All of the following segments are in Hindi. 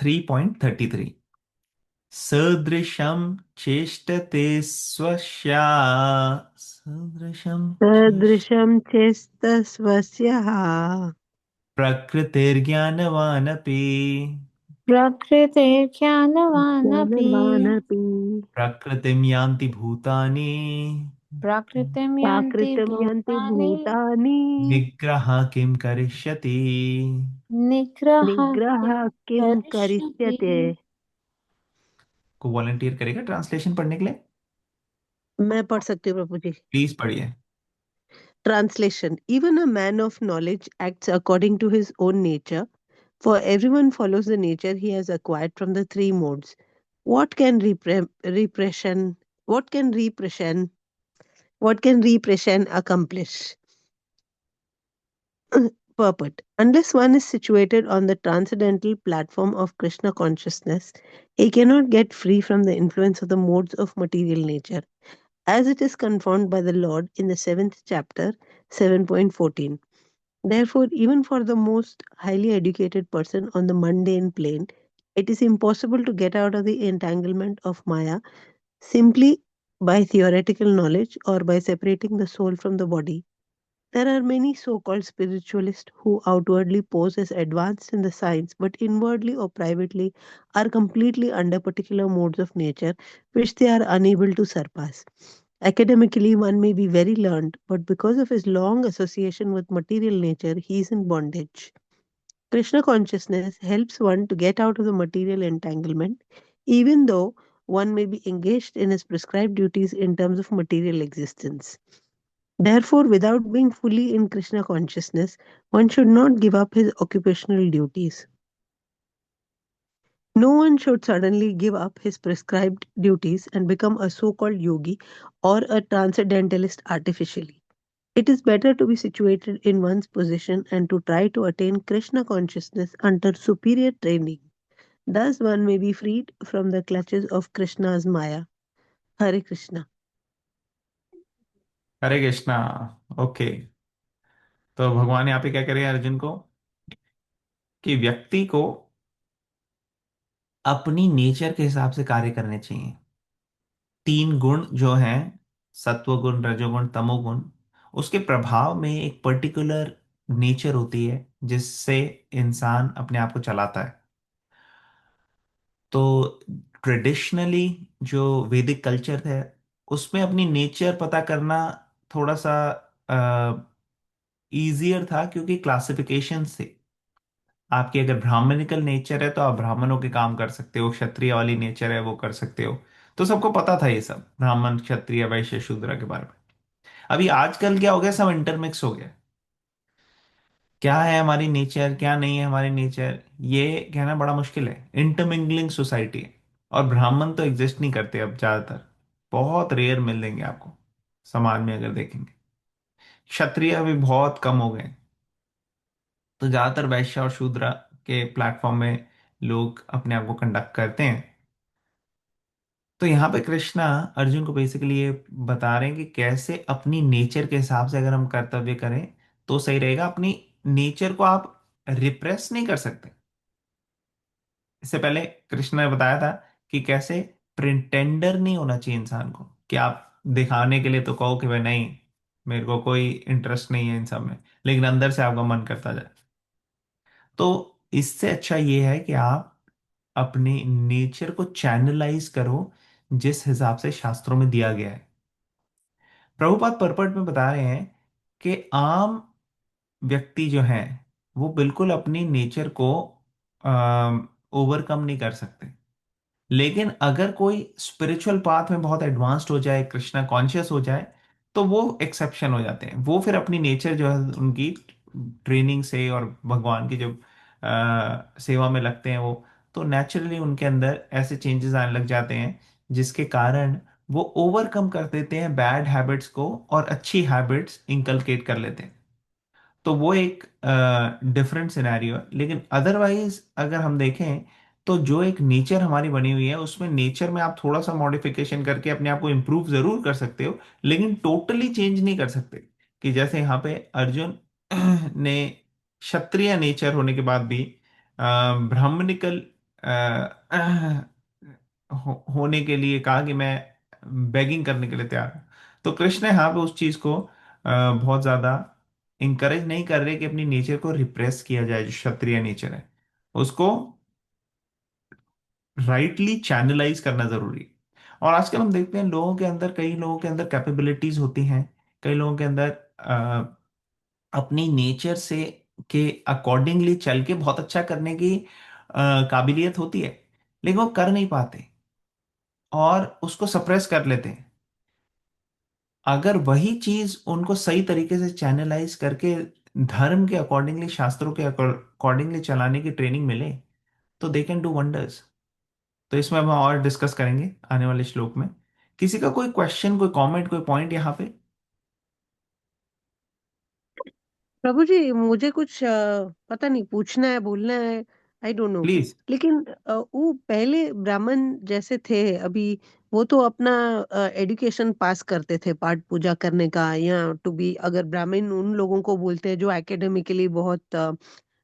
3.33। सदृशं चेष्टते स्वस्या। सदृशं सदृशं चेस्तस्वस्याः। प्रकृतिर्ज्ञानवानपि। प्रकृतेर्ज्ञानवानपि ज्ञानवानपि प्रकृतिं यान्ति भूतानि। प्रकृतिं यान्ति प्राकृतं यन्ति भूतानि भूतानि। निग्रह किं करिष्यति। निग्रह निग्रह किं करिष्यति। करिष्यते। को वॉलंटियर करेगा ट्रांसलेशन पढ़ने के लिए? मैं पढ़ सकती हूँ प्रभु जी। प्लीज पढ़िए। Translation. Even a man of knowledge acts according to his own nature, for everyone follows the nature he has acquired from the three modes. What can repression? What can repression? What can repression accomplish? Purport. Unless one is situated on the transcendental platform of Krishna consciousness, he cannot get free from the influence of the modes of material nature, as it is confirmed by the Lord in the seventh chapter, 7.14. Therefore, even for the most highly educated person on the mundane plane, it is impossible to get out of the entanglement of Maya simply by theoretical knowledge or by separating the soul from the body. There are many so called spiritualists who outwardly pose as advanced in the science but inwardly or privately are completely under particular modes of nature which they are unable to surpass. Academically, one may be very learned, but because of his long association with material nature, he is in bondage. Krishna consciousness helps one to get out of the material entanglement, even though one may be engaged in his prescribed duties in terms of material existence. Therefore, without being fully in Krishna consciousness, one should not give up his occupational duties. No one should suddenly give up his prescribed duties and become a so called yogi or a transcendentalist artificially. It is better to be situated in one's position and to try to attain Krishna consciousness under superior training. Thus, one may be freed from the clutches of Krishna's Maya. Hare Krishna. Hare Krishna. Okay. तो भगवान यहाँ पे क्या करें अर्जुन को कि व्यक्ति को अपनी नेचर के हिसाब से कार्य करने चाहिए। तीन गुण जो हैं, सत्व गुण, रजोगुण, तमोगुण, उसके प्रभाव में एक पर्टिकुलर नेचर होती है जिससे इंसान अपने आप को चलाता है। तो ट्रेडिशनली जो वैदिक कल्चर है उसमें अपनी नेचर पता करना थोड़ा सा इजियर था, क्योंकि क्लासिफिकेशन से आपकी अगर ब्राह्मणिकल नेचर है तो आप ब्राह्मणों के काम कर सकते हो, क्षत्रिय वाली नेचर है वो कर सकते हो। तो सबको पता था ये सब, ब्राह्मण, क्षत्रिय, वैश्य, शूद्र के बारे में। अभी आजकल क्या हो गया, सब इंटरमिक्स हो गया। क्या है हमारी नेचर, क्या नहीं है हमारी नेचर, ये कहना बड़ा मुश्किल है। इंटरमिंगलिंग सोसाइटी है। और ब्राह्मण तो एग्जिस्ट नहीं करते अब ज्यादातर, बहुत रेयर मिलेंगे आपको समाज में अगर देखेंगे। क्षत्रिय अभी बहुत कम हो गए। तो ज्यादातर वैश्य और शूद्र के प्लेटफॉर्म में लोग अपने आप को कंडक्ट करते हैं। तो यहाँ पे कृष्णा अर्जुन को बेसिकली ये बता रहे हैं कि कैसे अपनी नेचर के हिसाब से अगर हम कर्तव्य करें तो सही रहेगा। अपनी नेचर को आप रिप्रेस नहीं कर सकते। इससे पहले कृष्ण ने बताया था कि कैसे प्रिटेंडर नहीं होना चाहिए इंसान को, कि आप दिखाने के लिए तो कहो कि भाई नहीं, मेरे को कोई इंटरेस्ट नहीं है इन सब में, लेकिन अंदर से आपका मन करता जाए। तो इससे अच्छा ये है कि आप अपने नेचर को चैनलाइज करो जिस हिसाब से शास्त्रों में दिया गया है। प्रभुपाद परपट में बता रहे हैं कि आम व्यक्ति जो हैं वो बिल्कुल अपनी नेचर को ओवरकम नहीं कर सकते। लेकिन अगर कोई स्पिरिचुअल पाथ में बहुत एडवांस्ड हो जाए, कृष्णा कॉन्शियस हो जाए, तो वो एक्सेप्शन हो जाते हैं। वो फिर अपनी नेचर जो है उनकी ट्रेनिंग से और भगवान की जब सेवा में लगते हैं वो, तो नेचुरली उनके अंदर ऐसे चेंजेस आने लग जाते हैं जिसके कारण वो ओवरकम कर देते हैं बैड हैबिट्स को और अच्छी हैबिट्स इंकलकेट कर लेते हैं। तो वो एक डिफरेंट सिनेरियो है। लेकिन अदरवाइज अगर हम देखें तो जो एक नेचर हमारी बनी हुई है उसमें नेचर में आप थोड़ा सा मॉडिफिकेशन करके अपने आप को इम्प्रूव जरूर कर सकते हो, लेकिन टोटली चेंज नहीं कर सकते। कि जैसे यहाँ पे अर्जुन ने क्षत्रिय नेचर होने के बाद भी ब्राह्मणिकल होने के लिए कहा कि मैं बेगिंग करने के लिए तैयार हूं। तो कृष्ण यहाँ पे उस चीज को बहुत ज्यादा इंकरेज नहीं कर रहे कि अपनी नेचर को रिप्रेस किया जाए, जो क्षत्रिय नेचर है उसको राइटली चैनलाइज करना जरूरी है। और आजकल हम देखते हैं लोगों के अंदर, कई लोगों के अंदर कैपेबिलिटीज होती हैं, कई लोगों के अंदर अपनी नेचर से के अकॉर्डिंगली चल के बहुत अच्छा करने की काबिलियत होती है, लेकिन वो कर नहीं पाते और उसको सप्रेस कर लेते हैं। अगर वही चीज उनको सही तरीके से चैनलाइज करके धर्म के अकॉर्डिंगली, शास्त्रों के अकॉर्डिंगली चलाने की ट्रेनिंग मिले, तो दे कैन डू वंडर्स। तो इसमें हम और डिस्कस करेंगे आने वाले श्लोक में। किसी का कोई क्वेश्चन, कोई कमेंट, कोई पॉइंट यहाँ पे? प्रभु जी, मुझे कुछ पता नहीं, पूछना है, बोलना है, आई डोंट नो। प्लीज। लेकिन वो पहले ब्राह्मण जैसे थे अभी, वो तो अपना एजुकेशन पास करते थे पाठ पूजा करने का, या टू बी, अगर ब्राह्मण उन लोगों को बोलते हैं जो एकेडमिकली बहुत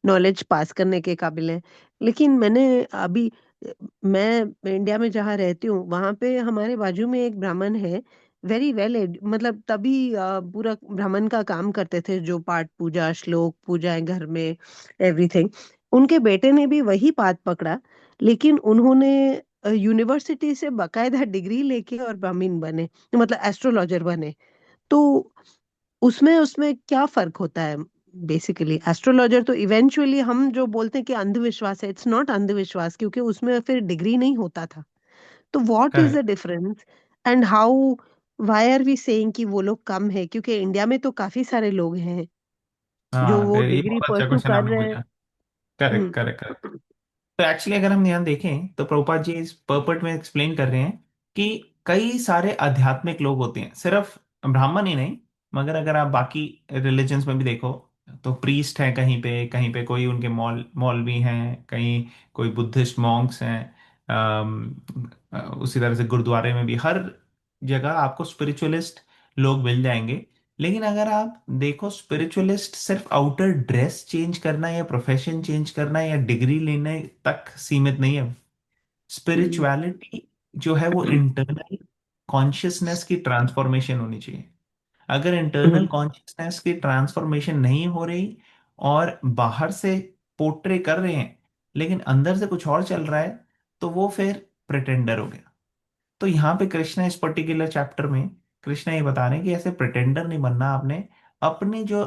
नॉलेज पास करने के काबिल है। लेकिन मैंने अभी मैं इंडिया में जहाँ रहती हूँ वहां पे हमारे बाजू में एक ब्राह्मण है, वेरी वेल, मतलब तभी पूरा ब्राह्मण का काम करते थे, जो पाठ पूजा, श्लोक पूजा है घर में, एवरीथिंग। उनके बेटे ने भी वही पाथ पकड़ा, लेकिन उन्होंने यूनिवर्सिटी से बकायदा डिग्री लेके और ब्राह्मण बने, मतलब एस्ट्रोलॉजर बने। तो उसमें उसमें क्या फर्क होता है? बेसिकली एस्ट्रोलॉजर तो इवेंचुअली हम जो बोलते हैं कि अंधविश्वास है, इट्स नॉट अंधविश्वास, क्योंकि उसमें फिर डिग्री नहीं होता था। तो what is the correct. Difference, and how, why are we saying कि वो लोग कम है, क्योंकि इंडिया में तो काफी सारे लोग हैं जो हाँ, वो ये डिग्री बहुत अच्छा परसू क्वेश्चन कर आपने रहे हैं। पूछा। Correct, hmm. Correct, correct. तो एक्चुअली अगर हम यहाँ देखें तो प्रभुपाद जी इस पर्पट में एक्सप्लेन कर रहे हैं कि कई सारे आध्यात्मिक लोग होते हैं, सिर्फ ब्राह्मण ही नहीं, मगर अगर आप बाकी रिलीजन्स में भी देखो तो प्रीस्ट हैं, कहीं पे कोई उनके मौलवी हैं, कहीं कोई बुद्धिस्ट मॉन्क्स हैं। उसी तरह से गुरुद्वारे में भी हर जगह आपको स्पिरिचुअलिस्ट लोग मिल जाएंगे। लेकिन अगर आप देखो, स्पिरिचुअलिस्ट सिर्फ आउटर ड्रेस चेंज करना या प्रोफेशन चेंज करना या डिग्री लेने तक सीमित नहीं है। हम्म। स्पिरिचुअलिटी जो है वो इंटरनल कॉन्शियसनेस की ट्रांसफॉर्मेशन होनी चाहिए। अगर इंटरनल हम्म। कॉन्शियसनेस की ट्रांसफॉर्मेशन नहीं हो रही और बाहर से पोर्ट्रे कर रहे हैं लेकिन अंदर से कुछ और चल रहा है, तो वो फिर प्रिटेंडर हो गया। तो यहाँ पे कृष्णा इस पर्टिकुलर चैप्टर में कृष्णा ये बता रहे हैं कि ऐसे प्रिटेंडर नहीं बनना आपने। अपनी जो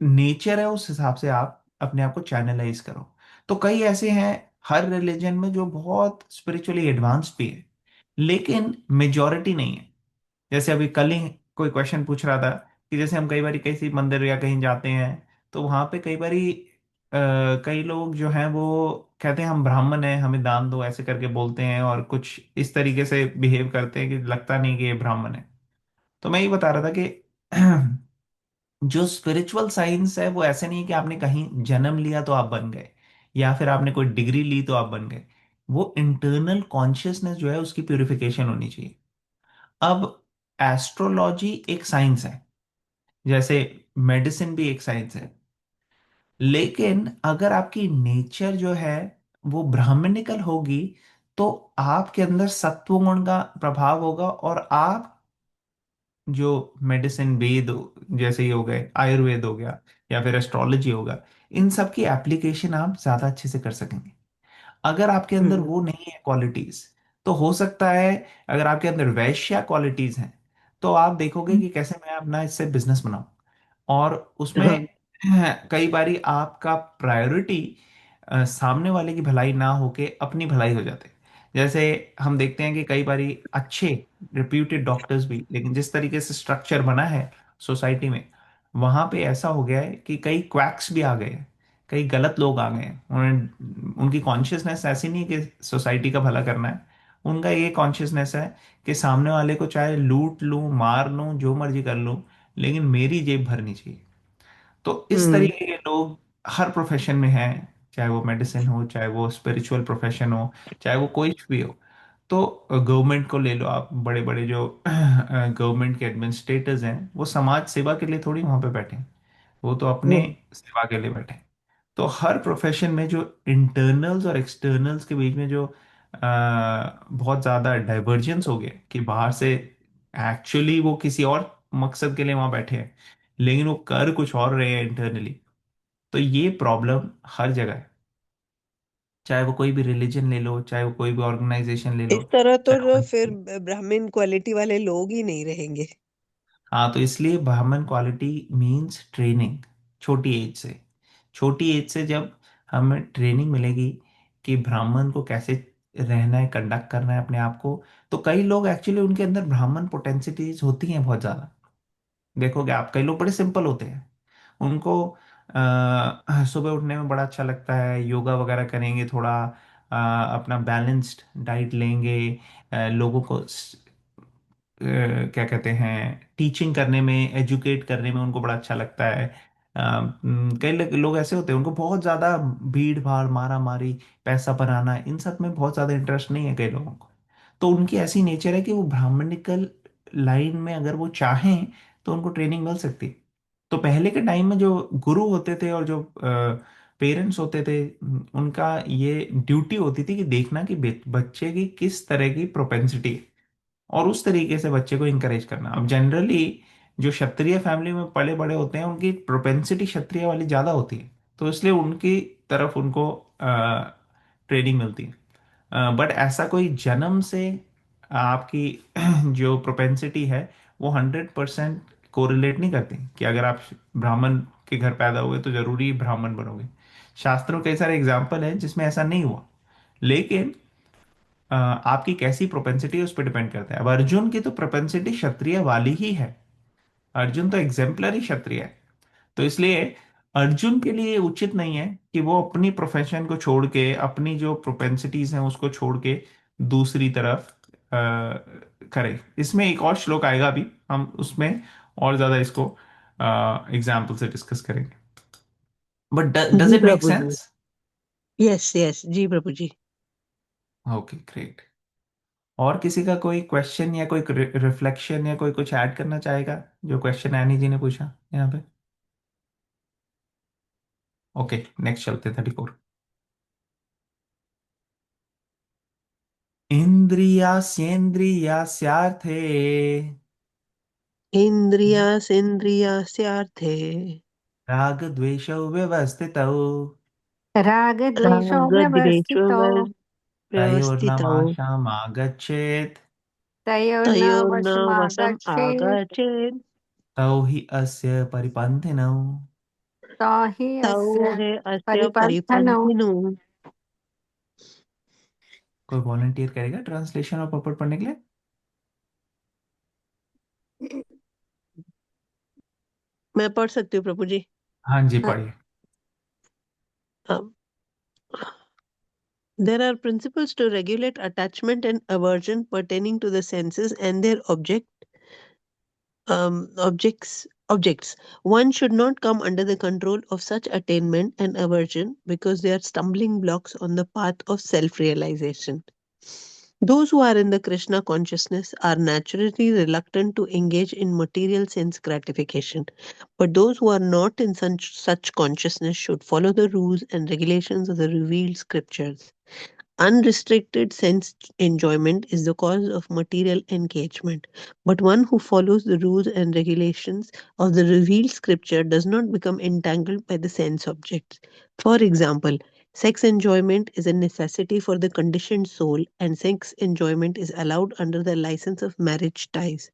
नेचर है उस हिसाब से आप अपने आप को चैनलाइज करो। तो कई ऐसे हैं हर रिलीजन में जो बहुत स्पिरिचुअली एडवांस भी है, लेकिन मेजॉरिटी नहीं है। जैसे अभी कल ही कोई क्वेश्चन पूछ रहा था कि जैसे हम कई बार किसी मंदिर या कहीं जाते हैं तो वहां पे कई बारी कई लोग जो हैं वो कहते हैं हम ब्राह्मण हैं, हमें दान दो, ऐसे करके बोलते हैं और कुछ इस तरीके से बिहेव करते हैं कि लगता नहीं कि ये ब्राह्मण है। तो मैं ये बता रहा था कि जो स्पिरिचुअल साइंस है वो ऐसे नहीं है कि आपने कहीं जन्म लिया तो आप बन गए, या फिर आपने कोई डिग्री ली तो आप बन गए। वो इंटरनल कॉन्शियसनेस जो है उसकी प्यूरिफिकेशन होनी चाहिए। अब एस्ट्रोलॉजी एक साइंस है, जैसे मेडिसिन भी एक साइंस है। लेकिन अगर आपकी नेचर जो है वो ब्राह्मणिकल होगी, तो आपके अंदर सत्व गुण का प्रभाव होगा और आप जो मेडिसिन, वेद जैसे ही हो गए, आयुर्वेद हो गया या फिर एस्ट्रोलॉजी होगा, इन सब की एप्लीकेशन आप ज्यादा अच्छे से कर सकेंगे। अगर आपके अंदर हम्म। वो नहीं है क्वालिटीज, तो हो सकता है अगर आपके अंदर वैश्य क्वालिटीज हैं तो आप देखोगे कि कैसे मैं अपना इससे बिजनेस बनाऊं। और उसमें हाँ। कई बारी आपका प्रायोरिटी सामने वाले की भलाई ना होके अपनी भलाई हो जाते। जैसे हम देखते हैं कि कई बारी अच्छे रिप्यूटेड डॉक्टर्स भी, लेकिन जिस तरीके से स्ट्रक्चर बना है सोसाइटी में, वहां पे ऐसा हो गया है कि कई क्वैक्स भी आ गए हैं, कई गलत लोग आ गए हैं। उनकी कॉन्शियसनेस ऐसी नहीं है कि सोसाइटी का भला करना है। उनका ये कॉन्शियसनेस है कि सामने वाले को चाहे लूट लूं, मार लूं, जो मर्जी कर लूं, लेकिन मेरी जेब भरनी चाहिए। तो इस हम्म। तरीके के लोग हर प्रोफेशन में हैं, चाहे वो मेडिसिन हो, चाहे वो स्पिरिचुअल प्रोफेशन हो, चाहे वो कोई भी हो। तो गवर्नमेंट को ले लो आप, बड़े बड़े जो गवर्नमेंट के एडमिनिस्ट्रेटर्स हैं वो समाज सेवा के लिए थोड़ी वहां पे बैठे हैं, वो तो अपने हम्म। सेवा के लिए बैठे हैं। तो हर प्रोफेशन में जो इंटरनल्स और एक्सटर्नल्स के बीच में जो बहुत ज़्यादा डाइवर्जेंस हो गया कि बाहर से एक्चुअली वो किसी और मकसद के लिए वहां बैठे हैं, लेकिन वो कर कुछ और रहे हैं इंटरनली। तो ये प्रॉब्लम हर जगह है, चाहे वो कोई भी रिलीजन ले लो, चाहे वो कोई भी ऑर्गेनाइजेशन ले लो, इस तरह तो चाहे फिर वो। ब्राह्मण क्वालिटी वाले लोग ही नहीं रहेंगे। हाँ, तो इसलिए ब्राह्मण क्वालिटी मींस ट्रेनिंग। छोटी एज से, छोटी एज से जब हमें ट्रेनिंग मिलेगी कि ब्राह्मण को कैसे रहना है, कंडक्ट करना है अपने आप को, तो कई लोग एक्चुअली उनके अंदर ब्राह्मण पोटेंशियलिटीज होती हैं बहुत ज़्यादा। देखोगे आप, कई लोग बड़े सिंपल होते हैं, उनको सुबह उठने में बड़ा अच्छा लगता है, योगा वगैरह करेंगे थोड़ा, अपना बैलेंस्ड डाइट लेंगे, लोगों को क्या कहते हैं, टीचिंग करने में, एजुकेट करने में उनको बड़ा अच्छा लगता है। कई लोग ऐसे होते हैं उनको बहुत ज़्यादा भीड़ भाड़, मारा मारी, पैसा बनाना, इन सब में बहुत ज़्यादा इंटरेस्ट नहीं है कई लोगों को। तो उनकी ऐसी नेचर है कि वो ब्राह्मणिकल लाइन में अगर वो चाहें तो उनको ट्रेनिंग मिल सकती है। तो पहले के टाइम में जो गुरु होते थे और जो पेरेंट्स होते थे, उनका ये ड्यूटी होती थी कि देखना कि बच्चे की किस तरह की प्रोपेंसिटी है, और उस तरीके से बच्चे को इंकरेज करना। अब जनरली जो क्षत्रिय फैमिली में पले बड़े होते हैं उनकी प्रोपेंसिटी क्षत्रिय वाली ज़्यादा होती है, तो इसलिए उनकी तरफ उनको ट्रेनिंग मिलती है। बट ऐसा कोई जन्म से आपकी जो प्रोपेंसिटी है वो 100% कोरिलेट नहीं करती कि अगर आप ब्राह्मण के घर पैदा हुए तो जरूरी ब्राह्मण बनोगे। शास्त्रों के कई सारे एग्जाम्पल हैं जिसमें ऐसा नहीं हुआ, लेकिन आपकी कैसी प्रोपेंसिटी है उस पर डिपेंड करता है। अब अर्जुन की तो प्रोपेंसिटी क्षत्रिय वाली ही है, अर्जुन तो एग्जेम्पलरी क्षत्रिय है। तो इसलिए अर्जुन के लिए ये उचित नहीं है कि वो अपनी प्रोफेशन को छोड़ के, अपनी जो प्रोपेंसिटीज हैं उसको छोड़ के दूसरी तरफ करे। इसमें एक और श्लोक आएगा अभी, हम उसमें और ज्यादा इसको एग्जाम्पल से डिस्कस करेंगे। बट डज जी it make Prabhu ji. Sense? Yes yes ji Prabhu ji. Okay, great. और किसी का कोई क्वेश्चन या कोई रिफ्लेक्शन या कोई कुछ ऐड करना चाहेगा, जो क्वेश्चन एनी जी ने पूछा यहाँ पे? ओके, नेक्स्ट चलते 34। इंद्रियास्येन्द्रियास्यार्थे इन्द्रियासेन्द्रियास्यार्थे राग द्वेषौ व्यवस्थितौ रागद्वेषौ रागद्वेषौ व्यवस्थितौ व्यवस्थितौ तयोर्नवशमागच्छेत् तयोर्न वशम् तयोर्नवशमागच्छेत् आगच्छेत् तौ हि अस्य परिपन्थिनौ। स हि तौ अस्य हे अस्य परिपन्थनौ। परिपन्थिनौ। कोई वॉलंटियर करेगा ट्रांसलेशन और पपड़ पढ़ने के लिए? मैं पढ़ सकती हूँ प्रभु जी। हाँ जी, पढ़िए। Um, there are principles to regulate attachment and aversion pertaining to the senses and their objects. One should not come under the control of such attainment and aversion because they are stumbling blocks on the path of self-realization. Those who are in the Krishna consciousness are naturally reluctant to engage in material sense gratification, but those who are not in such consciousness should follow the rules and regulations of the revealed scriptures. Unrestricted sense enjoyment is the cause of material engagement, but one who follows the rules and regulations of the revealed scripture does not become entangled by the sense objects. For example, sex enjoyment is a necessity for the conditioned soul, and sex enjoyment is allowed under the license of marriage ties.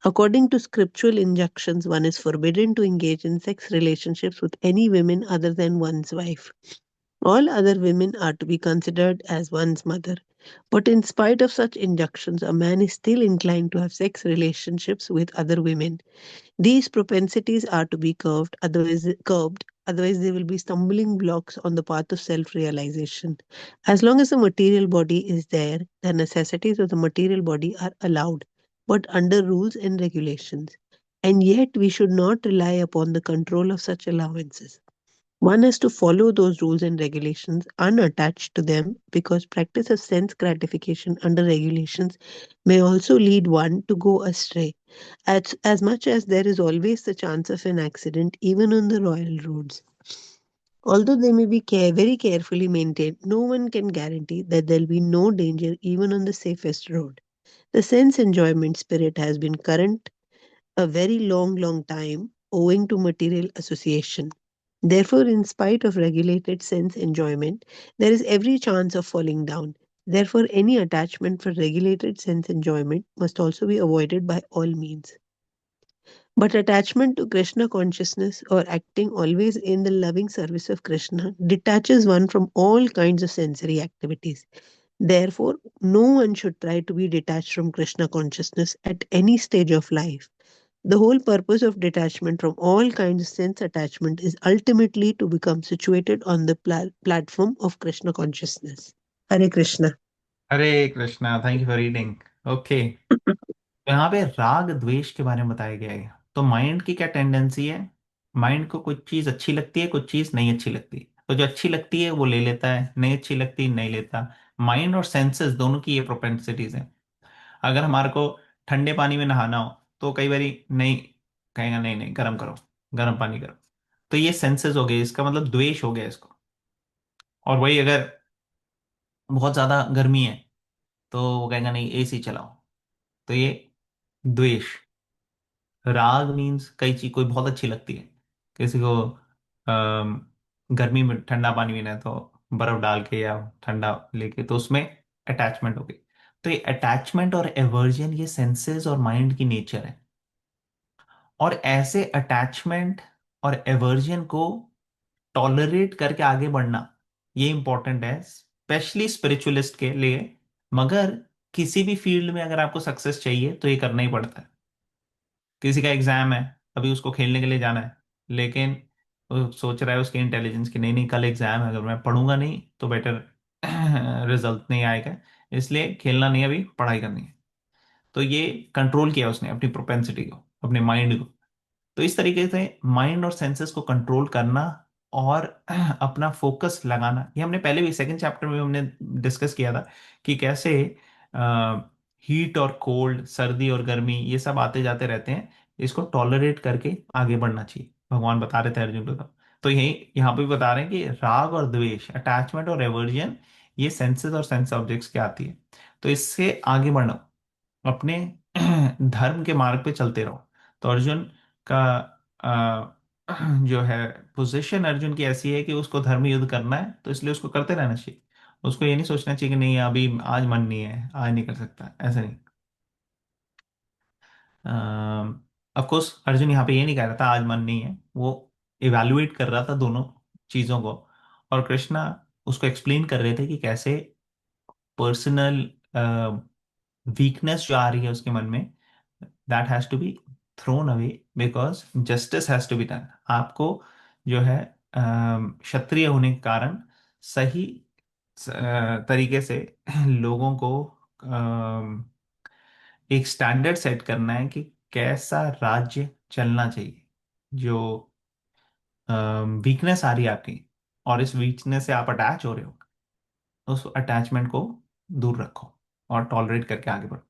According to scriptural injunctions, one is forbidden to engage in sex relationships with any women other than one's wife. All other women are to be considered as one's mother. But in spite of such injunctions, a man is still inclined to have sex relationships with other women. These propensities are to be otherwise they will be stumbling blocks on the path of self-realization. As long as the material body is there, the necessities of the material body are allowed, but under rules and regulations. And yet we should not rely upon the control of such allowances. One has to follow those rules and regulations unattached to them because practice of sense gratification under regulations may also lead one to go astray. As much as there is always the chance of an accident, even on the royal roads. Although they may be very carefully maintained, no one can guarantee that there'll be no danger even on the safest road. The sense enjoyment spirit has been current a very long time owing to material association. Therefore, in spite of regulated sense enjoyment, there is every chance of falling down. Therefore, any attachment for regulated sense enjoyment must also be avoided by all means. But attachment to Krishna consciousness or acting always in the loving service of Krishna detaches one from all kinds of sensory activities. Therefore, no one should try to be detached from Krishna consciousness at any stage of life. The whole purpose of detachment from all kinds of sense attachment is ultimately to become situated on the platform of Krishna consciousness. Hare Krishna. Hare Krishna, thank you for reading. Okay, तो यहाँ पे राग द्वेष के बारे में बताया गया है। तो माइंड की क्या टेंडेंसी है? माइंड को कुछ चीज अच्छी लगती है, कुछ चीज नहीं अच्छी लगती। तो जो अच्छी लगती है वो ले लेता है, नहीं अच्छी लगती नहीं लेता। माइंड और सेंसेस दोनों की ये प्रोपेंसिटीज है। अगर हमारे को ठंडे पानी में नहाना हो तो कई बारी नहीं कहेगा, नहीं नहीं गर्म करो, गर्म पानी करो। तो ये सेंसेस हो गए, इसका मतलब द्वेष हो गया इसको। और वही अगर बहुत ज्यादा गर्मी है तो वो कहेगा नहीं एसी चलाओ। तो ये द्वेष। राग मीन्स कई चीज कोई बहुत अच्छी लगती है किसी को। गर्मी में ठंडा पानी पीना है तो बर्फ डाल के या ठंडा लेके, तो उसमें अटैचमेंट हो गई। तो ये अटैचमेंट और एवर्जन ये सेंसेस और माइंड की नेचर है। और ऐसे अटैचमेंट और एवर्जन को टॉलरेट करके आगे बढ़ना ये इंपॉर्टेंट है, स्पेशली स्पिरिचुअलिस्ट के लिए। मगर किसी भी फील्ड में अगर आपको सक्सेस चाहिए तो ये करना ही पड़ता है। किसी का एग्जाम है, अभी उसको खेलने के लिए जाना है, लेकिन वो सोच रहा है उसके इंटेलिजेंस की, नहीं नहीं कल एग्जाम है, अगर मैं पढ़ूंगा नहीं तो बेटर रिजल्ट नहीं आएगा, इसलिए खेलना नहीं, अभी पढ़ाई करनी है। तो ये कंट्रोल किया उसने अपनी प्रोपेंसिटी को, अपने माइंड को। तो इस तरीके से माइंड और सेंसेस को कंट्रोल करना और अपना फोकस लगाना, ये हमने पहले भी सेकंड चैप्टर में हमने डिस्कस किया था कि कैसे हीट और कोल्ड, सर्दी और गर्मी ये सब आते जाते रहते हैं, इसको टॉलरेट करके आगे बढ़ना चाहिए, भगवान बता रहे थे अर्जुन को। तो यही यहाँ पे भी बता रहे हैं कि राग और द्वेष, अटैचमेंट और एवर्जन, ये सेंसेस और सेंस ऑब्जेक्ट्स की आती है। तो इससे आगे बढ़ना, अपने धर्म के मार्ग पे चलते रहो। तो अर्जुन का जो है पोजीशन अर्जुन की ऐसी है कि उसको धर्म युद्ध करना है, तो इसलिए उसको करते रहना चाहिए। उसको ये नहीं सोचना चाहिए कि नहीं अभी आज मन नहीं है, आज नहीं कर सकता, ऐसा नहीं। ऑफ कोर्स अर्जुन यहाँ पे ये नहीं कह रहा था आज मन नहीं है, वो इवैल्यूएट कर रहा था दोनों चीजों को। और कृष्णा उसको एक्सप्लेन कर रहे थे कि कैसे पर्सनल वीकनेस जो आ रही है उसके मन में, that has to be thrown away, because justice has to be done. आपको जो है क्षत्रिय होने के कारण सही तरीके से लोगों को एक स्टैंडर्ड सेट करना है कि कैसा राज्य चलना चाहिए। जो वीकनेस आ रही है आपकी और इस वीकनेस से आप अटैच हो रहे हो, उस अटैचमेंट को दूर रखो और टॉलरेट करके आगे बढ़ो।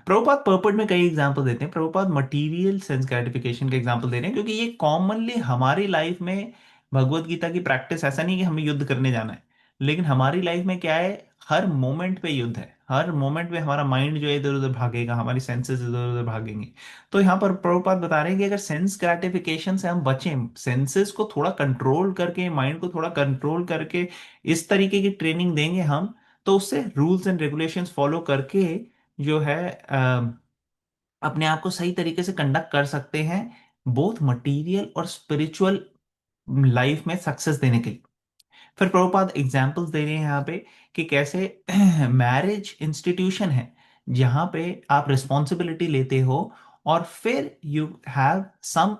प्रभुपाद पर्पट में कई एग्जांपल देते हैं। प्रभुपाद मटेरियल सेंस ग्रेटिफिकेशन के एग्जांपल दे रहे हैं क्योंकि ये कॉमनली हमारी लाइफ में भगवत गीता की प्रैक्टिस ऐसा नहीं कि हमें युद्ध करने जाना है, लेकिन हमारी लाइफ में क्या है, हर मोमेंट पे युद्ध है। हर मोमेंट पे हमारा माइंड जो है इधर उधर भागेगा, हमारी सेंसेस इधर उधर भागेंगे। तो यहाँ पर प्रभुपाद बता रहे हैं कि अगर सेंस ग्रेटिफिकेशन से हम बचें, सेंसेस को थोड़ा कंट्रोल करके, माइंड को थोड़ा कंट्रोल करके इस तरीके की ट्रेनिंग देंगे हम, तो उससे रूल्स एंड रेगुलेशंस फॉलो करके जो है अपने आप को सही तरीके से कंडक्ट कर सकते हैं, बोथ मटेरियल और स्पिरिचुअल लाइफ में सक्सेस देने के लिए। फिर प्रभुपाद एग्जांपल्स दे रहे हैं यहाँ पे कि कैसे मैरिज इंस्टीट्यूशन है जहाँ पे आप रिस्पॉन्सिबिलिटी लेते हो और फिर you have some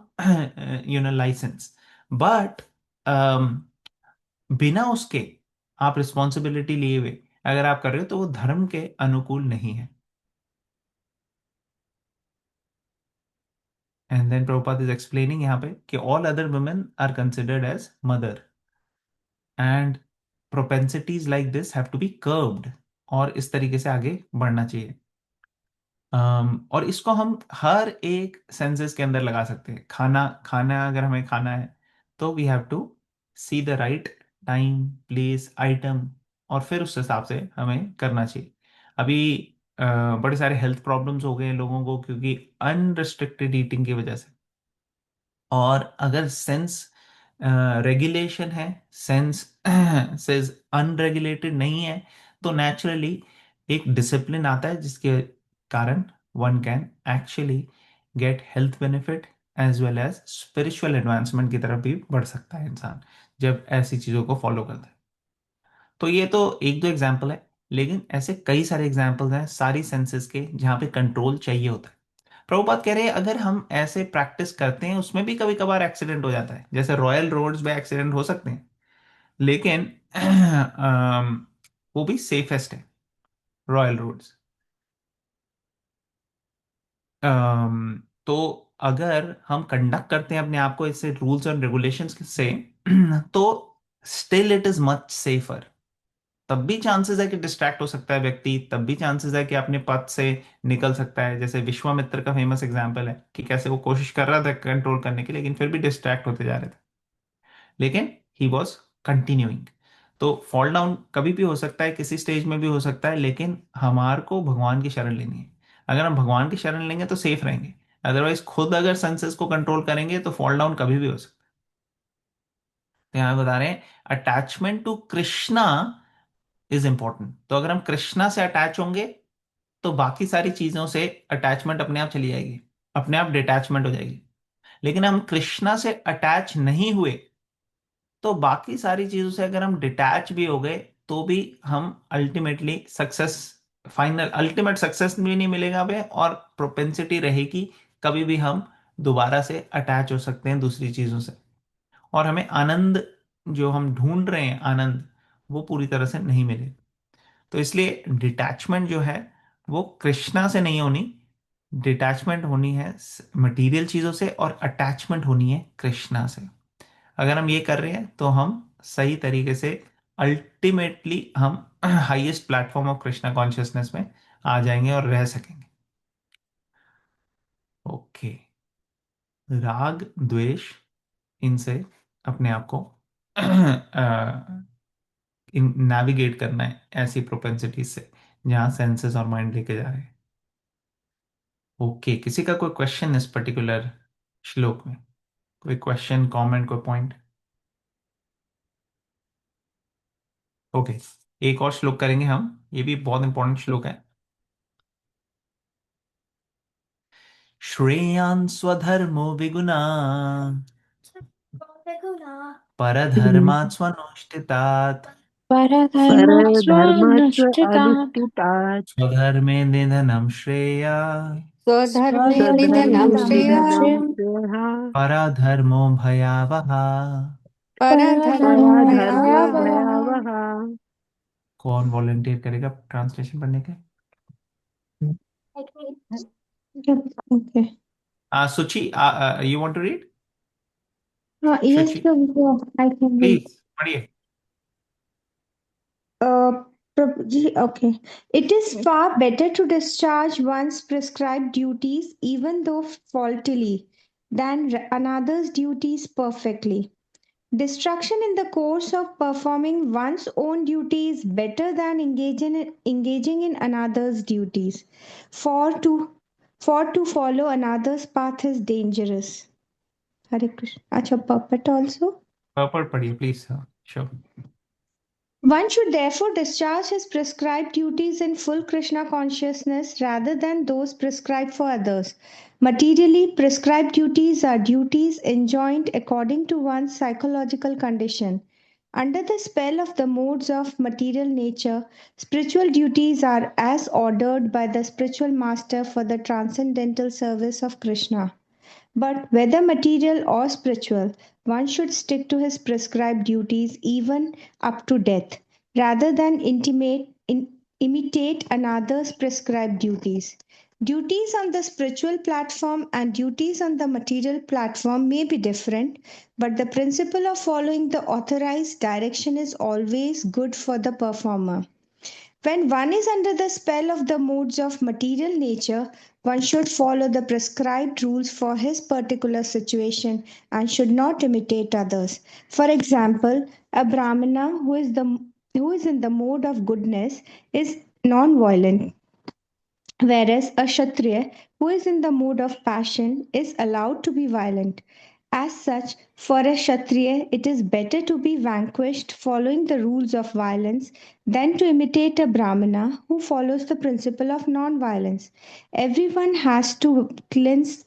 license, but बिना उसके आप रिस्पॉन्सिबिलिटी लिए हुए अगर आप कर रहे हो तो वो धर्म के अनुकूल नहीं है। And then Prabhupad is explaining यहाँ पे कि all other women are considered as mother and propensities like this have to be curbed, और इस तरीके से आगे बढ़ना चाहिए। और इसको हम हर एक सेंसेस के अंदर लगा सकते हैं। खाना खाना अगर हमें खाना है तो we have to see the right time, place, item, और फिर उस हिसाब से हमें करना चाहिए। अभी बड़े सारे हेल्थ प्रॉब्लम्स हो गए हैं लोगों को क्योंकि अनरिस्ट्रिक्टेड ईटिंग की वजह से। और अगर सेंस रेगुलेशन है, सेंस से अनरेगुलेटेड नहीं है, तो नेचुरली एक डिसिप्लिन आता है जिसके कारण one can actually get health benefit as well as spiritual advancement की तरफ भी बढ़ सकता है इंसान, जब ऐसी चीज़ों को फॉलो करता है। तो ये तो एक दो एग्जाम्पल है, लेकिन ऐसे कई सारे एग्जाम्पल्स हैं सारी सेंसेस के जहाँ पे कंट्रोल चाहिए होता है। प्रभुपाद कह रहे हैं अगर हम ऐसे प्रैक्टिस करते हैं उसमें भी कभी कभार एक्सीडेंट हो जाता है, जैसे रॉयल रोड्स में एक्सीडेंट हो सकते हैं, लेकिन वो भी सेफेस्ट है रॉयल रोड्स। तो अगर हम कंडक्ट करते हैं अपने आप को ऐसे रूल्स एंड रेगुलेशंस से तो still it is much safer. तब भी चांसेस है कि डिस्ट्रैक्ट हो सकता है व्यक्ति, तब भी चांसेस है कि अपने पथ से निकल सकता है, जैसे विश्वामित्र का फेमस एग्जांपल है कि कैसे वो कोशिश कर रहा था कंट्रोल करने की, लेकिन फिर भी डिस्ट्रैक्ट होते जा रहे थे, लेकिन ही वॉज कंटिन्यूइंग। तो फॉल डाउन कभी भी हो सकता है, किसी स्टेज में भी हो सकता है, लेकिन हमार को भगवान की शरण लेनी है। अगर हम भगवान की शरण लेंगे तो सेफ रहेंगे, अदरवाइज खुद अगर सेंसेस को कंट्रोल करेंगे तो फॉल डाउन कभी भी हो सकता है। तो यहाँ बता रहे हैं attachment to Krishna is important. तो अगर हम कृष्णा से अटैच होंगे तो बाकी सारी चीजों से अटैचमेंट अपने आप चली जाएगी, अपने आप डिटैचमेंट हो जाएगी। लेकिन हम कृष्णा से अटैच नहीं हुए तो बाकी सारी चीजों से अगर हम डिटैच भी हो गए तो भी हम ultimately success, final ultimate success भी नहीं मिलेगा हमें, और प्रोपेंसिटी रहेगी कभी भी हम दोबारा से अटैच हो सकते हैं दूसरी चीजों से, और हमें आनंद जो हम ढूंढ रहे हैं आनंद वो पूरी तरह से नहीं मिले। तो इसलिए डिटैचमेंट जो है वो कृष्णा से नहीं होनी, डिटैचमेंट होनी है मटेरियल चीजों से, और अटैचमेंट होनी है कृष्णा से। अगर हम ये कर रहे हैं तो हम सही तरीके से अल्टीमेटली हम highest platform of Krishna consciousness में आ जाएंगे और रह सकेंगे। ओके, राग द्वेष इनसे अपने आप को नेविगेट करना है, ऐसी प्रोपेंसिटीज से जहां सेंसेस और माइंड लेके जा रहे हैं। ओके, किसी का कोई क्वेश्चन इस पर्टिकुलर श्लोक में? कोई क्वेश्चन, कमेंट, कोई पॉइंट? ओके, एक और श्लोक करेंगे हम, ये भी बहुत इंपॉर्टेंट श्लोक है। श्रेयान् स्वधर्मो विगुणा परधर्मात् स्वनुष्ठितात् परधर्मास्व परधर्मास्वनुष्ठितात् अनुष्ठितात् स्वधर्मे निधनं श्रेया स्वधर्मे स्वधर्मे निधनं निधनं श्रेयः श्रेयः पराधर्मो भयावहा। परधर्मो परधर्मो भयावहः। भयावहः। कौन वॉलंटियर करेगा ट्रांसलेशन पढ़ने के? Okay. Suchi, you want to read? Yes, Suchi, Prabhu, I can read. Please पढ़िए। Prabhuji, okay. It is far better to discharge one's prescribed duties, even though faultily, than another's duties perfectly. Distraction in the course of performing one's own duty is better than engaging in another's duties. For to, for to follow another's path is dangerous. Hare Krishna. Acha, puppet also? पढ़िए please, sure. One should therefore discharge his prescribed duties in full Krishna consciousness rather than those prescribed for others. Materially, prescribed duties are duties enjoined according to one's psychological condition. Under the spell of the modes of material nature, spiritual duties are as ordered by the spiritual master for the transcendental service of Krishna. But whether material or spiritual, one should stick to his prescribed duties even up to death, rather than imitate another's prescribed duties. Duties on the spiritual platform and duties on the material platform may be different, but the principle of following the authorized direction is always good for the performer. When one is under the spell of the moods of material nature, one should follow the prescribed rules for his particular situation and should not imitate others. For example, a Brahmana who is in the mode of goodness is non-violent, whereas a Kshatriya who is in the mood of passion is allowed to be violent. As such, for a Kshatriya, it is better to be vanquished following the rules of violence than to imitate a Brahmana who follows the principle of non-violence. Everyone has to cleanse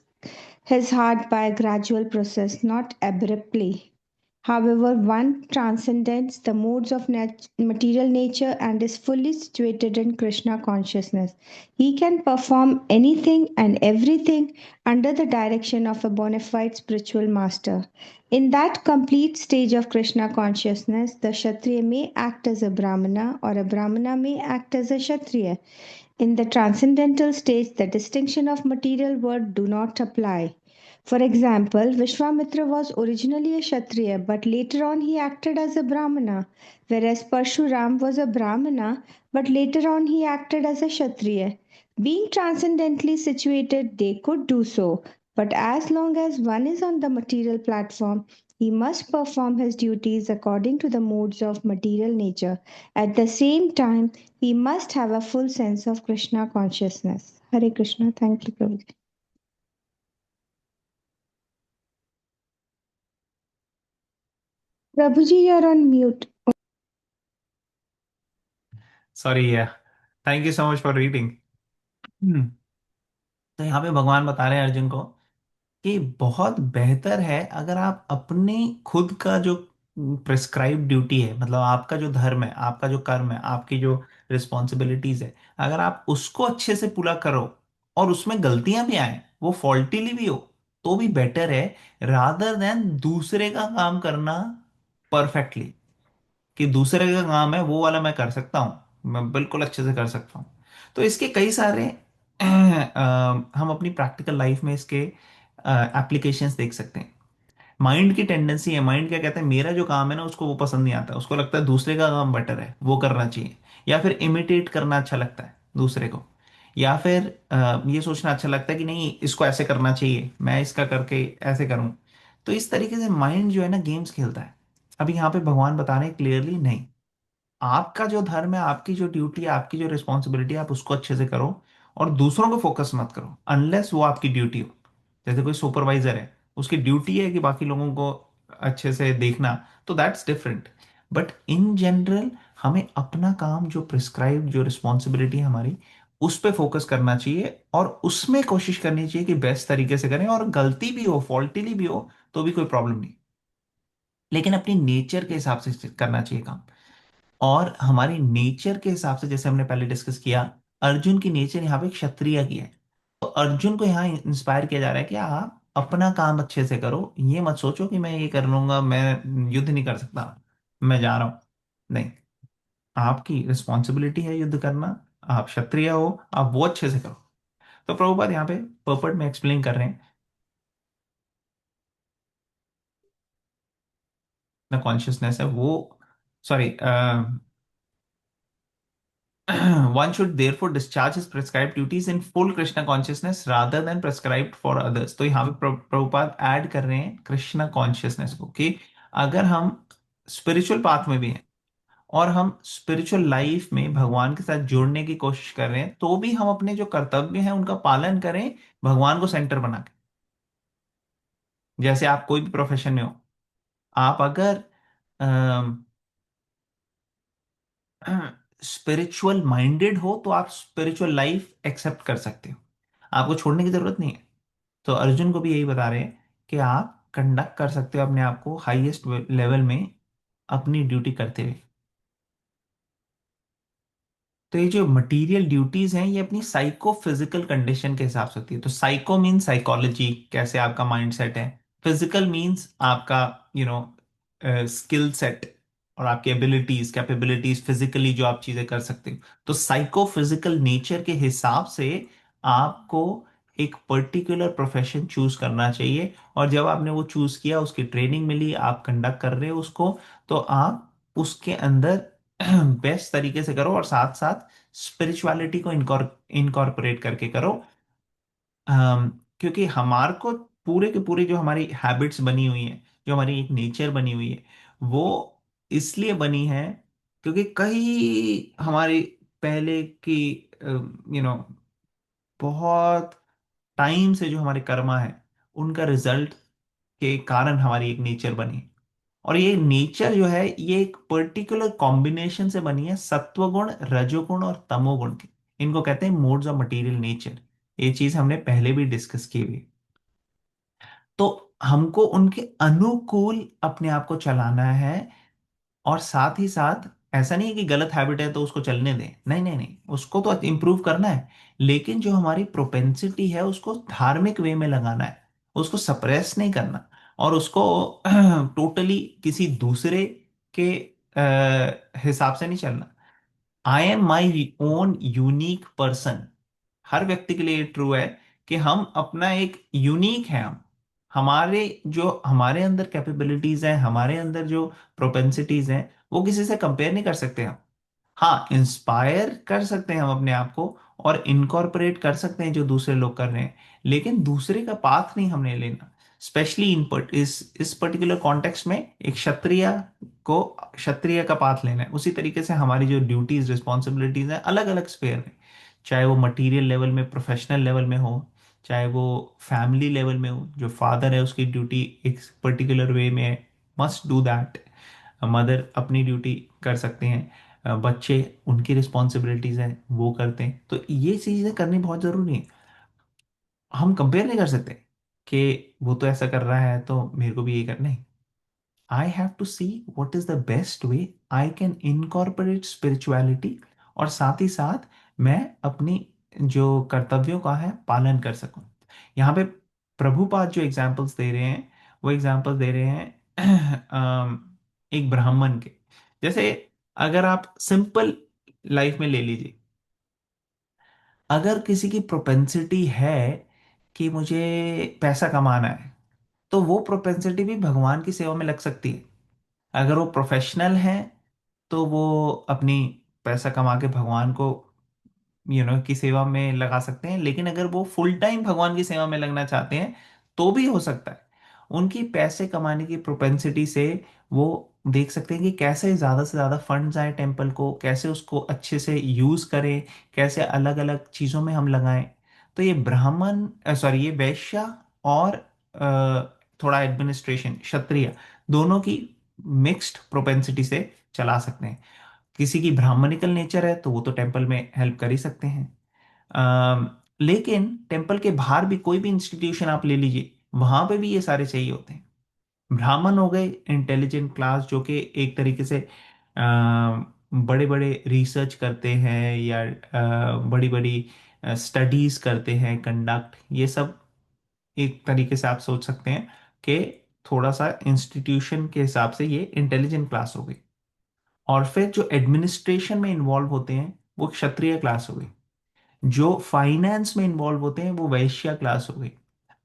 his heart by a gradual process, not abruptly. However, one transcends the modes of material nature and is fully situated in Krishna consciousness. He can perform anything and everything under the direction of a bona fide spiritual master. In that complete stage of Krishna consciousness, the Kshatriya may act as a Brahmana or a Brahmana may act as a Kshatriya. In the transcendental stage, the distinction of material world do not apply. For example, Vishwamitra was originally a Kshatriya, but later on he acted as a Brahmana, whereas Parshuram was a Brahmana, but later on he acted as a Kshatriya. Being transcendently situated, they could do so, but as long as one is on the material platform, he must perform his duties according to the modes of material nature. At the same time, he must have a full sense of Krishna consciousness. Hare Krishna. Thank you, Prabhuji. Prabhuji, you're on mute. Sorry, या thank you so much for reading. तो यहाँ पे भगवान बता रहे हैं अर्जुन को कि बहुत बेहतर है अगर आप अपने खुद का जो प्रिस्क्राइब ड्यूटी है, मतलब आपका जो धर्म है, आपका जो कर्म है, आपकी जो रिस्पॉन्सिबिलिटीज है, अगर आप उसको अच्छे से पूरा करो और उसमें गलतियां भी आए, वो फॉल्टीली भी हो, तो भी बेटर है रादर देन दूसरे का काम करना परफेक्टली। कि दूसरे का काम है वो वाला मैं कर सकता हूँ, मैं बिल्कुल अच्छे से कर सकता हूँ। तो इसके कई सारे हम अपनी प्रैक्टिकल लाइफ में इसके एप्लीकेशंस देख सकते हैं। माइंड की टेंडेंसी है, माइंड क्या कहता है, मेरा जो काम है ना उसको वो पसंद नहीं आता, उसको लगता है दूसरे का काम बेटर है, वो करना चाहिए। या फिर इमिटेट करना अच्छा लगता है दूसरे को। या फिर ये सोचना अच्छा लगता है कि नहीं इसको ऐसे करना चाहिए, मैं इसका करके ऐसे करूं। तो इस तरीके से माइंड जो है ना गेम्स खेलता है। अभी यहाँ पे भगवान बता रहे हैं क्लियरली, नहीं, आपका जो धर्म है, आपकी जो ड्यूटी है, आपकी जो रिस्पॉन्सिबिलिटी है, आप उसको अच्छे से करो और दूसरों को फोकस मत करो अनलेस वो आपकी ड्यूटी हो। जैसे कोई सुपरवाइजर है, उसकी ड्यूटी है कि बाकी लोगों को अच्छे से देखना, तो that's different. But in general हमें अपना काम जो प्रिस्क्राइब जो रिस्पॉन्सिबिलिटी है हमारी, उस पर फोकस करना चाहिए और उसमें कोशिश करनी चाहिए कि बेस्ट तरीके से करें, और गलती भी हो, फॉल्टीली भी हो, तो भी कोई प्रॉब्लम नहीं, लेकिन अपनी नेचर के हिसाब से करना चाहिए काम। और हमारी नेचर के हिसाब से, जैसे हमने पहले डिस्कस किया, अर्जुन की नेचर यहाँ पे क्षत्रिय की है। तो अर्जुन को यहाँ इंस्पायर किया जा रहा है कि आप अपना काम अच्छे से करो, ये मत सोचो कि मैं ये कर लूंगा, मैं युद्ध नहीं कर सकता, मैं जा रहा हूं। नहीं, आपकी रिस्पॉन्सिबिलिटी है युद्ध करना, आप क्षत्रिय हो, आप वो अच्छे से करो। तो प्रभुपाद यहाँ पे पर्पट में एक्सप्लेन कर रहे हैं ना, कॉन्शियसनेस है वो, sorry, one should therefore discharge his prescribed duties in full Krishna consciousness rather than prescribed for others। तो यहाँ पे प्रभुपाद ऐड कर रहे हैं कृष्णा कॉन्शियसनेस को, कि अगर हम स्पिरिचुअल पाथ में भी हैं और हम स्पिरिचुअल लाइफ में भगवान के साथ जुड़ने की कोशिश कर रहे हैं, तो भी हम अपने जो कर्तव्य हैं उनका पालन करें, भगवान को सेंटर बना के। जैसे आप कोई भी प्रोफेशन में हो, आप अगर स्पिरिचुअल माइंडेड हो तो आप स्पिरिचुअल लाइफ एक्सेप्ट कर सकते हो, आपको छोड़ने की जरूरत नहीं है। तो अर्जुन को भी यही बता रहे हैं कि आप कंडक्ट कर सकते हो अपने आप को हाईएस्ट लेवल में अपनी ड्यूटी करते हुए। तो ये जो मटेरियल ड्यूटीज हैं, ये अपनी साइको फिजिकल कंडीशन के हिसाब से होती है। तो साइको मीन्स साइकोलॉजी, कैसे आपका माइंड सेट है। फिजिकल मीन्स आपका यू नो स्किल सेट और आपकी एबिलिटीज कैपेबिलिटीज, फिजिकली जो आप चीजें कर सकते हो। तो साइको फिजिकल नेचर के हिसाब से आपको एक पर्टिकुलर प्रोफेशन चूज करना चाहिए। और जब आपने वो चूज किया, उसकी ट्रेनिंग मिली, आप कंडक्ट कर रहे हो उसको, तो आप उसके अंदर बेस्ट तरीके से करो और साथ साथ स्पिरिचुअलिटी को इनकॉर्पोरेट करके करो। क्योंकि हमारे को पूरे के पूरे जो हमारी हैबिट्स बनी हुई हैं, जो हमारी एक नेचर बनी हुई है, वो इसलिए बनी है क्योंकि कई हमारी पहले की बहुत टाइम से जो हमारे कर्मा है, उनका रिजल्ट के कारण हमारी एक नेचर बनी। और ये नेचर जो है ये एक पर्टिकुलर कॉम्बिनेशन से बनी है, सत्वगुण, रजोगुण और तमोगुण की। इनको कहते हैं मोड्स ऑफ मटेरियल नेचर। ये चीज हमने पहले भी डिस्कस की हुई। तो हमको उनके अनुकूल अपने आप को चलाना है। और साथ ही साथ ऐसा नहीं है कि गलत हैबिट है तो उसको चलने दें, नहीं नहीं नहीं, उसको तो इम्प्रूव करना है। लेकिन जो हमारी प्रोपेंसिटी है उसको धार्मिक वे में लगाना है, उसको सप्रेस नहीं करना। और उसको टोटली किसी दूसरे के हिसाब से नहीं चलना। I am my own unique person. हर व्यक्ति के लिए ये ट्रू है कि हम अपना एक यूनिक है। हम हमारे जो हमारे अंदर कैपेबिलिटीज हैं, हमारे अंदर जो प्रोपेंसिटीज हैं, वो किसी से कंपेयर नहीं कर सकते हम। हाँ, इंस्पायर कर सकते हैं हम अपने आप को, और इनकॉर्पोरेट कर सकते हैं जो दूसरे लोग कर रहे हैं। लेकिन दूसरे का पाथ नहीं हमने लेना। स्पेशली इस पर्टिकुलर कॉन्टेक्स्ट में एक क्षत्रिय को क्षत्रिय का पाथ लेना है। उसी तरीके से हमारी जो ड्यूटीज रिस्पॉन्सिबिलिटीज हैं अलग अलग स्पेयर में, चाहे वो मटेरियल लेवल में, प्रोफेशनल लेवल में हो, चाहे वो फैमिली लेवल में हो। जो फादर है उसकी ड्यूटी एक पर्टिकुलर वे में मस्ट डू दैट। मदर अपनी ड्यूटी कर सकते हैं, बच्चे उनकी रिस्पॉन्सिबिलिटीज हैं वो करते हैं। तो ये चीजें करनी बहुत जरूरी है। हम कंपेयर नहीं कर सकते कि वो तो ऐसा कर रहा है तो मेरे को भी ये करना है। I have to see what is the best way I can incorporate spirituality, और साथ ही साथ मैं अपनी जो कर्तव्यों का है पालन कर सकूं। यहाँ पे प्रभुपाद जो एग्जाम्पल्स दे रहे हैं, वो एग्जाम्पल्स दे रहे हैं एक ब्राह्मण के। जैसे अगर आप सिंपल लाइफ में ले लीजिए, अगर किसी की प्रोपेंसिटी है कि मुझे पैसा कमाना है, तो वो प्रोपेंसिटी भी भगवान की सेवा में लग सकती है। अगर वो प्रोफेशनल है तो वो अपनी पैसा कमा के भगवान को की सेवा में लगा सकते हैं। लेकिन अगर वो फुल टाइम भगवान की सेवा में लगना चाहते हैं तो भी हो सकता है। उनकी पैसे कमाने की प्रोपेंसिटी से वो देख सकते हैं कि कैसे ज़्यादा से ज़्यादा फंड्स आए टेम्पल को, कैसे उसको अच्छे से यूज़ करें, कैसे अलग अलग चीज़ों में हम लगाएं। तो ये ब्राह्मण, सॉरी, ये वैश्य और थोड़ा एडमिनिस्ट्रेशन क्षत्रिय, दोनों की मिक्स्ड प्रोपेंसिटी से चला सकते हैं। किसी की ब्राह्मणिकल नेचर है तो वो तो टेम्पल में हेल्प कर ही सकते हैं। लेकिन टेम्पल के बाहर भी कोई भी इंस्टीट्यूशन आप ले लीजिए, वहां पे भी ये सारे चाहिए होते हैं। ब्राह्मण हो गए इंटेलिजेंट क्लास, जो कि एक तरीके से बड़े बड़े रिसर्च करते हैं या बड़ी बड़ी स्टडीज करते हैं, कंडक्ट, ये सब एक तरीके से आप सोच सकते हैं कि थोड़ा सा इंस्टीट्यूशन के हिसाब से ये इंटेलिजेंट क्लास हो गई। और फिर जो एडमिनिस्ट्रेशन में इन्वॉल्व होते हैं वो क्षत्रिय क्लास हो गई। जो फाइनेंस में इन्वॉल्व होते हैं वो वैश्य क्लास हो गई।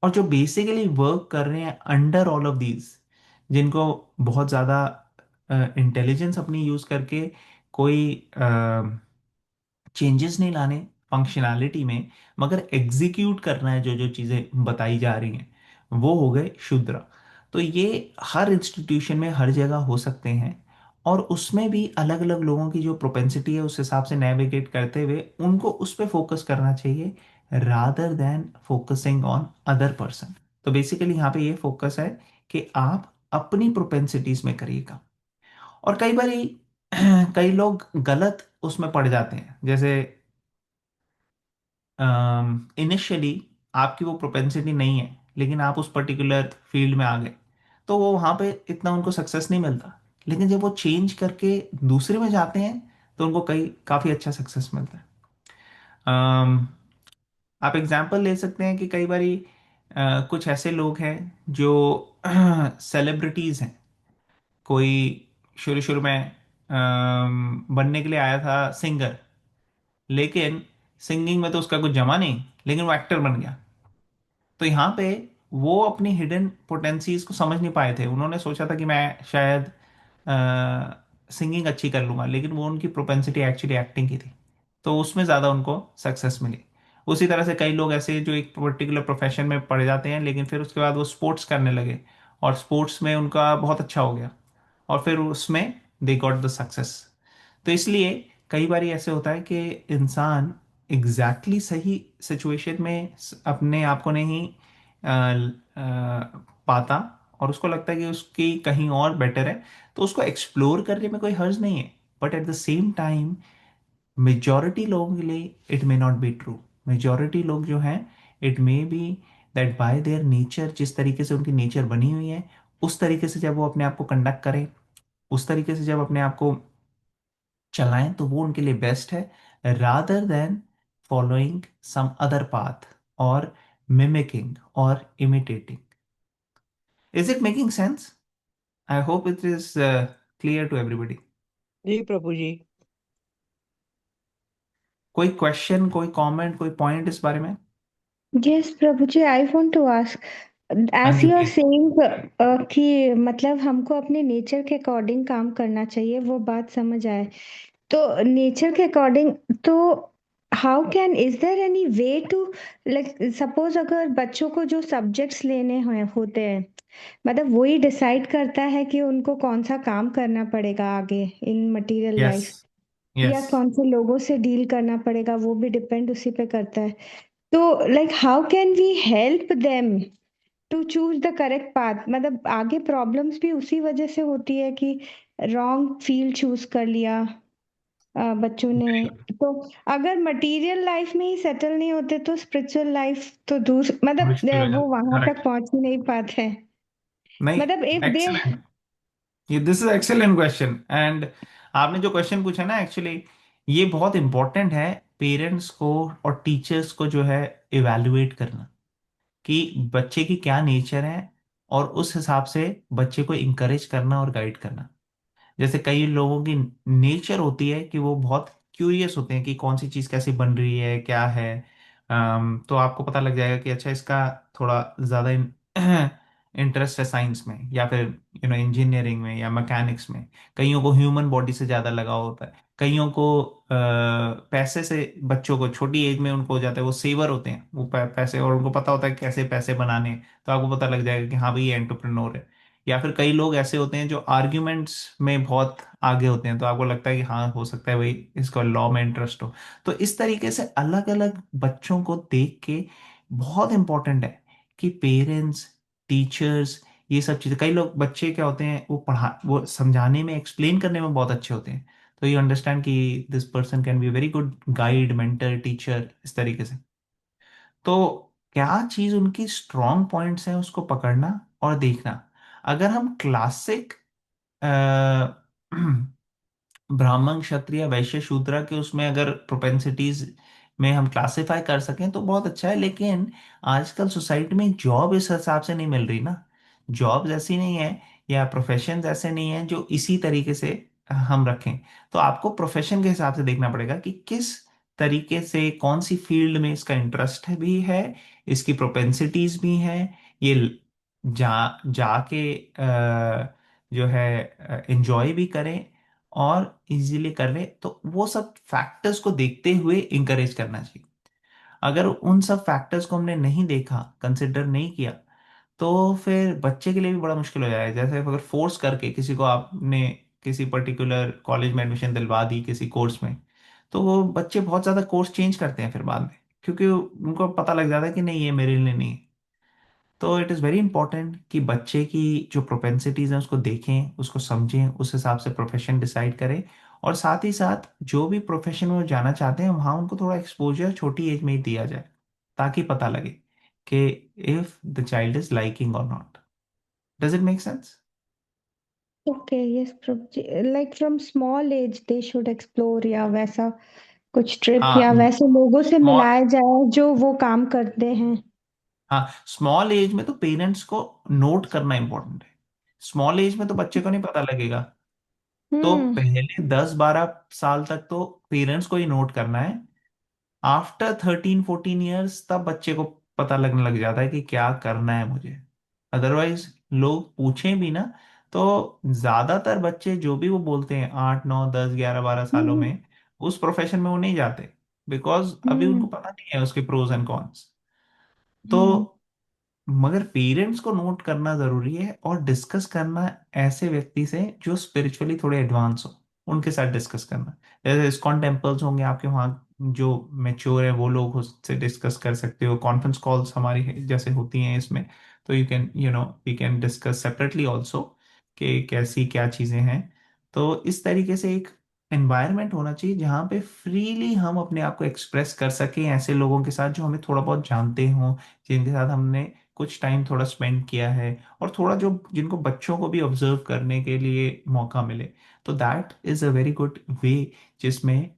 और जो बेसिकली वर्क कर रहे हैं अंडर ऑल ऑफ दीज, जिनको बहुत ज़्यादा इंटेलिजेंस अपनी यूज़ करके कोई चेंजेस नहीं लाने फंक्शनैलिटी में, मगर एग्जीक्यूट करना है जो जो चीज़ें बताई जा रही हैं, वो हो गए शूद्र। तो ये हर इंस्टीट्यूशन में हर जगह हो सकते हैं। और उसमें भी अलग अलग लोगों की जो प्रोपेंसिटी है उस हिसाब से नेविगेट करते हुए उनको उस पर फोकस करना चाहिए, rather than focusing on other person. तो बेसिकली यहाँ पे ये फोकस है कि आप अपनी प्रोपेंसिटीज में करिएगा। और कई बार कई लोग गलत उसमें पड़ जाते हैं। जैसे इनिशियली आपकी वो प्रोपेंसिटी नहीं है, लेकिन आप उस पर्टिकुलर फील्ड में आ गए, तो वो वहाँ पे इतना उनको सक्सेस नहीं मिलता। लेकिन जब वो चेंज करके दूसरे में जाते हैं तो उनको कई काफ़ी अच्छा सक्सेस मिलता है। अम, आप एग्जाम्पल ले सकते हैं कि कई बारी कुछ ऐसे लोग हैं जो सेलिब्रिटीज़ हैं। कोई शुरू शुरू में बनने के लिए आया था सिंगर, लेकिन सिंगिंग में तो उसका कुछ जमा नहीं, लेकिन वो एक्टर बन गया। तो यहाँ पे वो अपनी हिडन पोटेंसीज को समझ नहीं पाए थे। उन्होंने सोचा था कि मैं शायद सिंगिंग अच्छी कर लूंगा, लेकिन वो उनकी प्रोपेंसिटी एक्चुअली एक्टिंग की थी, तो उसमें ज़्यादा उनको सक्सेस मिली। उसी तरह से कई लोग ऐसे जो एक पर्टिकुलर प्रोफेशन में पड़ जाते हैं, लेकिन फिर उसके बाद वो स्पोर्ट्स करने लगे और स्पोर्ट्स में उनका बहुत अच्छा हो गया, और फिर उसमें दे गॉट द सक्सेस। तो इसलिए कई बार ऐसे होता है कि इंसान एग्जैक्टली सही सिचुएशन में अपने आप को नहीं पाता, और उसको लगता है कि उसकी कहीं और बेटर है, तो उसको एक्सप्लोर करने में कोई हर्ज नहीं है। But at the same time majority लोगों के लिए it may not be true. Majority लोग जो हैं, it may be that bye their nature, जिस तरीके से उनकी नेचर बनी हुई है, उस तरीके से जब वो अपने आप को कंडक्ट करें, उस तरीके से जब अपने आप को चलाएं, तो वो उनके लिए बेस्ट है, rather than following some other path और मिमिकिंग और imitating. Is it making sense? I hope it is clear to everybody. Ji Prabhu ji. कोई क्वेश्चन, कोई कमेंट, कोई पॉइंट इस बारे में? Yes, Prabhuji, I want to ask, हाँ as जी you are प्लीज। saying कि मतलब हमको अपने नेचर के अकॉर्डिंग काम करना चाहिए, वो बात समझ आए। तो नेचर के अकॉर्डिंग, तो how can, is there any way to, like suppose अगर बच्चों को जो सब्जेक्ट्स लेने होते हैं, मतलब वही डिसाइड करता है कि उनको कौन सा काम करना पड़ेगा आगे इन मटेरियल यस। लाइफ, या यस। कौन से लोगों से डील करना पड़ेगा, वो भी डिपेंड उसी पे करता है। तो like how can we help them to choose the correct path? मतलब आगे प्रॉब्लम्स भी उसी वजह से होती है कि रॉन्ग फील्ड चूज कर लिया बच्चों ने। तो अगर मटेरियल लाइफ में ही सेटल नहीं होते तो स्पिरिचुअल लाइफ तो दूर, मतलब मुश्किल हो वो जाता, वहां तक करेक्ट। पहुंच ही नहीं पाते हैं। नहीं, मतलब इफ दे, एक्सीलेंट। ये this is excellent question, and आपने जो क्वेश्चन पूछा ना, एक्चुअली ये बहुत इंपॉर्टेंट है पेरेंट्स को और टीचर्स को जो है इवैल्यूएट करना, कि बच्चे की क्या नेचर है, और उस हिसाब से बच्चे को इंकरेज करना और गाइड करना। जैसे कई लोगों की नेचर होती है कि वो बहुत क्यूरियस होते हैं कि कौन सी चीज़ कैसे बन रही है, क्या है। तो आपको पता लग जाएगा कि अच्छा, इसका थोड़ा ज़्यादा इंटरेस्ट है साइंस में, या फिर इंजीनियरिंग में या मैकेनिक्स में। कईयों को ह्यूमन बॉडी से ज़्यादा लगाव होता है, कईयों को पैसे से, बच्चों को छोटी एज में उनको हो जाता है, वो सेवर होते हैं, वो पैसे, और उनको पता होता है कैसे पैसे बनाने हैं। तो आपको पता लग जाएगा कि हाँ भाई, ये एंटरप्रेन्योर है। या फिर कई लोग ऐसे होते हैं जो आर्ग्यूमेंट्स में बहुत आगे होते हैं, तो आपको लगता है कि हाँ, हो सकता है भाई इसको लॉ में इंटरेस्ट हो। तो इस तरीके से अलग अलग बच्चों को देख के बहुत इंपॉर्टेंट है कि पेरेंट्स, टीचर्स, ये सब चीज़ें, कई लोग बच्चे क्या होते हैं, वो समझाने में, एक्सप्लेन करने में बहुत अच्छे होते हैं, तो यू अंडरस्टैंड कि this person can be very good guide, mentor, teacher, इस तरीके से। तो क्या चीज उनकी स्ट्रॉन्ग पॉइंट्स हैं, उसको पकड़ना और देखना। अगर हम क्लासिक ब्राह्मण, क्षत्रिय, वैश्य, शूद्र के उसमें अगर प्रोपेंसिटीज में हम क्लासिफाई कर सकें तो बहुत अच्छा है, लेकिन आजकल सोसाइटी में जॉब इस हिसाब से नहीं मिल रही ना। जॉब्स ऐसी नहीं है, या प्रोफेशंस ऐसे नहीं है जो इसी तरीके से हम रखें। तो आपको प्रोफेशन के हिसाब से देखना पड़ेगा कि किस तरीके से, कौन सी फील्ड में इसका इंटरेस्ट है भी है, इसकी प्रोपेंसिटीज भी हैं, ये जाके जो है एंजॉय भी करें और इजीली कर ले, तो वो सब फैक्टर्स को देखते हुए इंकरेज करना चाहिए। अगर उन सब फैक्टर्स को हमने नहीं देखा, कंसिडर नहीं किया, तो फिर बच्चे के लिए भी बड़ा मुश्किल हो जाएगा। जैसे अगर फोर्स करके किसी को आपने किसी पर्टिकुलर कॉलेज में एडमिशन दिलवा दी किसी कोर्स में, तो वो बच्चे बहुत ज़्यादा कोर्स चेंज करते हैं फिर बाद में, क्योंकि उनको पता लग जाता है कि नहीं, ये मेरे लिए नहीं है। तो इट इज़ वेरी इंपॉर्टेंट कि बच्चे की जो प्रोपेंसिटीज हैं उसको देखें, उसको समझें, उस हिसाब से प्रोफेशन डिसाइड करें, और साथ ही साथ जो भी प्रोफेशन में वो जाना चाहते हैं, वहाँ उनको थोड़ा एक्सपोजर छोटी एज में ही दिया जाए, ताकि पता लगे कि if the child is liking और not. Does it make sense? Okay, yes Prabhu, like from small age they should explore, या वैसा कुछ ट्रिप, हाँ। या वैसे लोगों से स्मॉल मिलाया जाए जो वो काम करते हैं। हाँ, स्मॉल एज में तो पेरेंट्स को नोट करना इंपॉर्टेंट है। स्मॉल एज में तो बच्चे को नहीं पता लगेगा, तो हम्म। पहले 10-12 साल तक तो पेरेंट्स को ही नोट करना है। आफ्टर 13-14 ईयर्स तब बच्चे को पता लगने लग जाता है कि क्या करना है मुझे। अदरवाइज लोग पूछें भी ना, तो ज्यादातर बच्चे जो भी वो बोलते हैं 8 9 10 11 12 सालों हम्म में उस प्रोफेशन में वो नहीं जाते, बिकॉज अभी उनको हम्म पता नहीं है उसके प्रोज एंड कॉन्स। तो हम्म मगर पेरेंट्स को नोट करना जरूरी है और डिस्कस करना ऐसे व्यक्ति से जो स्पिरिचुअली थोड़े एडवांस हो, उनके साथ डिस्कस करना। जैसे इस्कॉन टेम्पल्स होंगे आपके वहाँ, जो मेच्योर है वो लोग उससे डिस्कस कर सकते हो। कॉन्फ्रेंस कॉल्स हमारी जैसे होती हैं इसमें, तो you can we can discuss separately also कि कैसी क्या चीज़ें हैं। तो इस तरीके से एक एनवायरनमेंट होना चाहिए जहाँ पे फ्रीली हम अपने आप को एक्सप्रेस कर सकें ऐसे लोगों के साथ जो हमें थोड़ा बहुत जानते हों, जिनके साथ हमने कुछ टाइम थोड़ा स्पेंड किया है, और थोड़ा जो जिनको बच्चों को भी ऑब्जर्व करने के लिए मौका मिले। तो that is a very good way जिसमें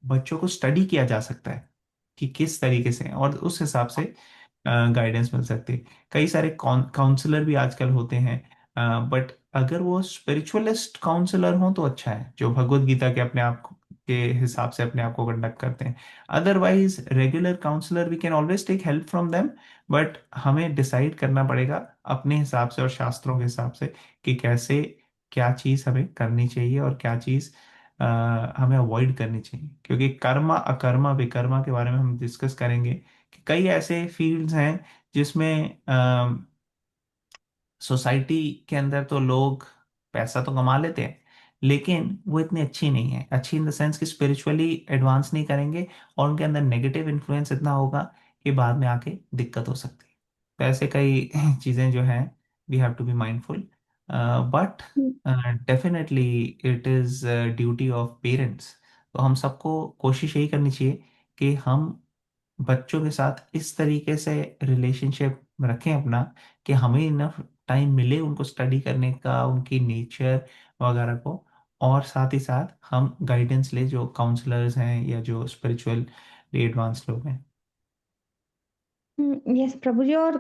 बच्चों को स्टडी किया जा सकता है कि किस तरीके से, और उस हिसाब से गाइडेंस मिल सकती है। कई सारे काउंसलर भी आजकल होते हैं, बट अगर वो स्पिरिचुअलिस्ट काउंसलर हों तो अच्छा है, जो भगवत गीता के अपने आप के हिसाब से अपने आप को कंडक्ट करते हैं। Otherwise regular counsellor we can always take help from them, but हमें डिसाइड करना पड़ेगा अपने हिसाब से और शास्त्रों के हिसाब से कि कैसे क्या चीज़ हमें करनी चाहिए और क्या चीज़ हमें अवॉइड करनी चाहिए। क्योंकि कर्मा अकर्मा विकर्मा के बारे में हम डिस्कस करेंगे कि कई ऐसे फील्ड्स हैं जिसमें सोसाइटी के अंदर तो लोग पैसा तो कमा लेते हैं, लेकिन वो इतनी अच्छी नहीं है, अच्छी इन द सेंस कि स्पिरिचुअली एडवांस नहीं करेंगे, और उनके अंदर नेगेटिव इन्फ्लुएंस इतना होगा कि बाद में आके दिक्कत हो सकती है। तो ऐसे कई चीज़ें जो हैं, we have to be mindful, but definitely it is duty of parents. तो हम सबको कोशिश यही करनी चाहिए कि हम बच्चों के साथ इस तरीके से रिलेशनशिप रखें अपना, कि हमें इनफ टाइम मिले उनको स्टडी करने का, उनकी नेचर वगैरह को, और साथ ही साथ हम गाइडेंस ले जो काउंसलर्स हैं या जो स्पिरिचुअल एडवांस लोग हैं। यस प्रभु जी। और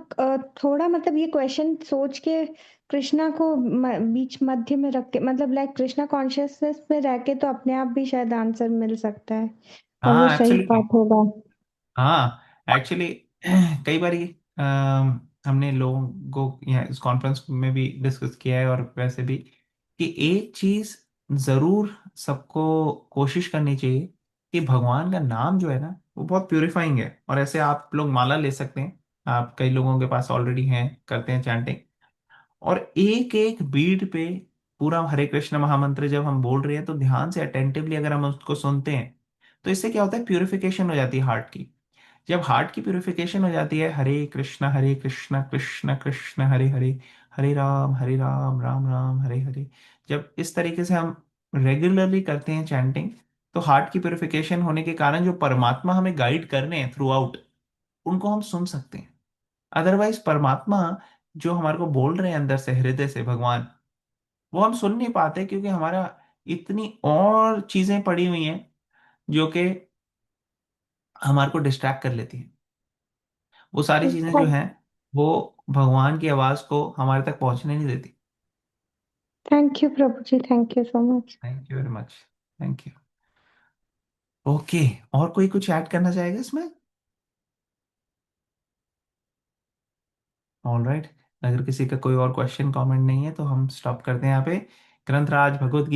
थोड़ा मतलब ये क्वेश्चन सोच के कृष्णा को बीच मध्य में रख के, मतलब लाइक कृष्णा कॉन्शियसनेस में रह के तो अपने आप भी शायद आंसर मिल सकता है, और वो हाँ सही एब्सोल्युटली। बात होगा। हाँ एक्चुअली कई बार हमने लोगों को यहाँ इस कॉन्फ्रेंस में भी डिस्कस किया है, और वैसे भी, कि एक चीज जरूर सबको कोशिश करनी चाहिए कि भगवान का नाम जो है ना वो बहुत प्यूरिफाइंग है। और ऐसे आप लोग माला ले सकते हैं, आप कई लोगों के पास ऑलरेडी हैं, करते हैं चैंटिंग, और एक एक बीट पे पूरा हरे कृष्ण महामंत्र जब हम बोल रहे हैं तो ध्यान से अटेंटिवली अगर हम उसको सुनते हैं, तो इससे क्या होता है, प्यूरिफिकेशन हो जाती है हार्ट की। जब हार्ट की प्यूरिफिकेशन हो जाती है, हरे कृष्णा कृष्ण कृष्ण हरे हरे, हरे राम राम राम हरे हरे, जब इस तरीके से हम रेगुलरली करते हैं चैंटिंग, तो हार्ट की प्यूरिफिकेशन होने के कारण जो परमात्मा हमें गाइड कर रहे हैं थ्रू आउट, उनको हम सुन सकते हैं। अदरवाइज परमात्मा जो हमारे को बोल रहे हैं अंदर से, हृदय से भगवान, वो हम सुन नहीं पाते, क्योंकि हमारा इतनी और चीजें पड़ी हुई हैं जो कि हमारे को डिस्ट्रैक्ट कर लेती हैं। वो सारी चीजें जो हैं वो भगवान की आवाज को हमारे तक पहुंचने नहीं देती। Thank you Prabhu ji, thank you so much. Thank you very much. Thank you. Okay, और कोई कुछ ऐड करना चाहेगा इसमें? ऑल राइट, अगर किसी का कोई और क्वेश्चन कमेंट नहीं है तो हम स्टॉप करते हैं यहाँ पे। ग्रंथराज भगवत